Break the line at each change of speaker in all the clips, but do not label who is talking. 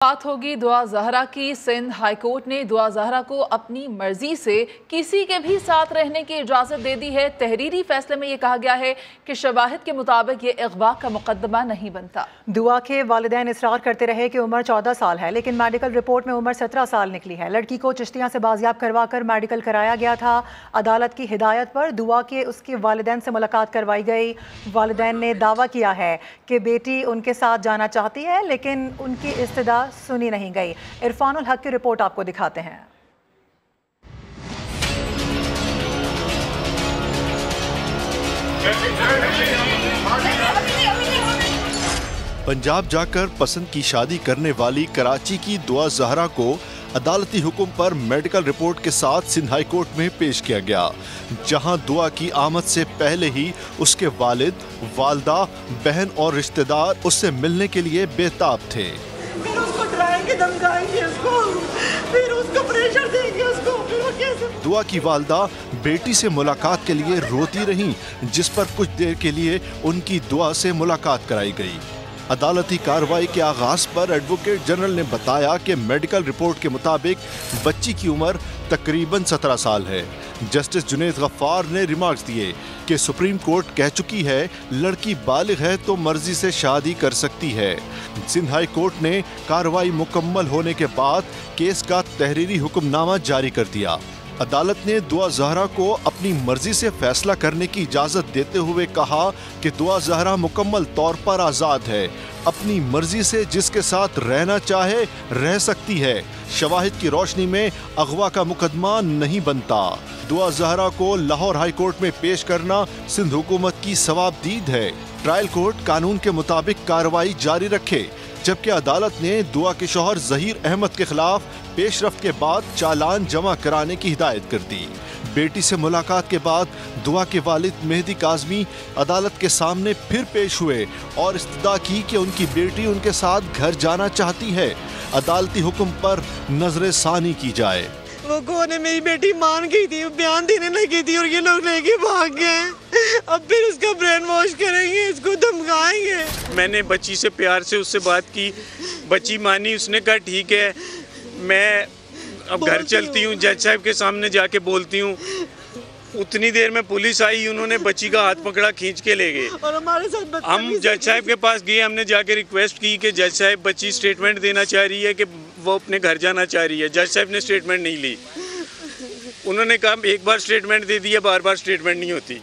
बात होगी दुआ ज़हरा की। सिंध हाई कोर्ट ने दुआ ज़हरा को अपनी मर्जी से किसी के भी साथ रहने की इजाज़त दे दी है। तहरीरी फैसले में ये कहा गया है कि शवाहिद के मुताबिक ये अगवा का मुकदमा नहीं बनता।
दुआ के वालिदैन इसरार करते रहे कि उम्र 14 साल है, लेकिन मेडिकल रिपोर्ट में उम्र 17 साल निकली है। लड़की को चिश्तियाँ से बाजियाब करवा कर मेडिकल कराया गया था। अदालत की हिदायत पर दुआ के उसके वालिदैन से मुलाकात करवाई गई। वालिदैन ने दावा किया है कि बेटी उनके साथ जाना चाहती है, लेकिन उनकी इस्तदा सुनी नहीं गई। इरफानुल हक की रिपोर्ट आपको दिखाते हैं।
पंजाब जाकर पसंद की शादी करने वाली कराची की दुआ ज़हरा को अदालती हुक्म पर मेडिकल रिपोर्ट के साथ सिंध हाई कोर्ट में पेश किया गया, जहां दुआ की आमद से पहले ही उसके वालिद, वालदा, बहन और रिश्तेदार उससे मिलने के लिए बेताब थे।
फिर उसको डराएंगे, धमकाएंगे उसको, फिर उसको प्रेशर देंगे उसको, फिर वो कैसे।
दुआ की वालदा बेटी से मुलाकात के लिए रोती रहीं, जिस पर कुछ देर के लिए उनकी दुआ से मुलाकात कराई गई। अदालती कार्रवाई के आगाज पर एडवोकेट जनरल ने बताया कि मेडिकल रिपोर्ट के मुताबिक बच्ची की उम्र तकरीबन 17 साल है। जस्टिस जुनैद गफ्फार ने रिमार्क्स दिए कि सुप्रीम कोर्ट कह चुकी है लड़की बालिग है तो मर्जी से शादी कर सकती है। सिंध हाई कोर्ट ने कार्रवाई मुकम्मल होने के बाद केस का तहरीरी हुक्मनामा जारी कर दिया। अदालत ने दुआ ज़हरा को अपनी मर्जी से फैसला करने की इजाज़त देते हुए कहा कि दुआ ज़हरा मुकम्मल तौर पर आज़ाद है, अपनी मर्जी से जिसके साथ रहना चाहे रह सकती है। शवाहिद की रोशनी में अगवा का मुकदमा नहीं बनता। दुआ ज़हरा को लाहौर हाई कोर्ट में पेश करना सिंध हुकूमत की सवाबदीद है। ट्रायल कोर्ट कानून के मुताबिक कार्रवाई जारी रखे, जबकि अदालत ने दुआ के शौहर ज़हीर अहमद के खिलाफ पेशरफ्त के बाद चालान जमा कराने की हिदायत कर दी। बेटी से मुलाकात के बाद दुआ के वालिद मेहदी काज़मी अदालत के सामने फिर पेश हुए और इस्तदा की कि उनकी बेटी उनके साथ घर जाना चाहती है। अदालती हुक्म पर नजर सानी की जाए।
वो कौन है? मेरी बेटी मान गई थी, बयान देने लगी थी और ये लोग लेके भाग गए। अब फिर उसका ब्रेन वॉश करेंगे, इसको धमकाएंगे।
मैंने बच्ची से प्यार से उससे बात की, बच्ची मानी, उसने कहा ठीक है मैं अब घर चलती हूँ, जज साहब के सामने जाके बोलती हूँ। उतनी देर में पुलिस आई, उन्होंने बच्ची का हाथ पकड़ा, खींच के ले गए
और हमारे साथ
हम जज साहब के पास गए। हमने जाके रिक्वेस्ट की कि जज साहब बच्ची स्टेटमेंट देना चाह रही है कि वो अपने घर जाना चाह रही है। जज साहब ने स्टेटमेंट नहीं ली। उन्होंने कहा एक बार स्टेटमेंट दे दी है, बार बार स्टेटमेंट नहीं होती।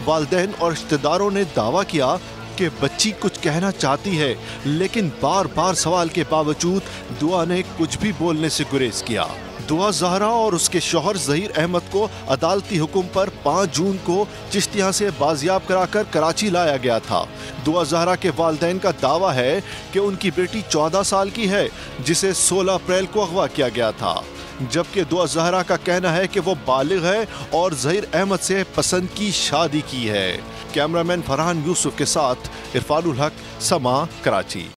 वालिदैन और रिश्तेदारों ने दावा किया कि बच्ची कुछ कहना चाहती है, लेकिन बार बार सवाल के बावजूद दुआ ने कुछ भी बोलने से गुरेज किया। दुआ ज़हरा और उसके शौहर ज़हीर अहमद को अदालती हुक्म पर 5 जून को चिश्तियाँ से बाजियाब कराकर कराची लाया गया था। दुआ ज़हरा के वालिदैन का दावा है कि उनकी बेटी 14 साल की है, जिसे 16 अप्रैल को अगवा किया गया था, जबकि दुआ ज़हरा का कहना है कि वो बालिग है और ज़हीर अहमद से पसंद की शादी की है। कैमरामैन फरहान यूसुफ के साथ इरफानुल हक, समा, कराची।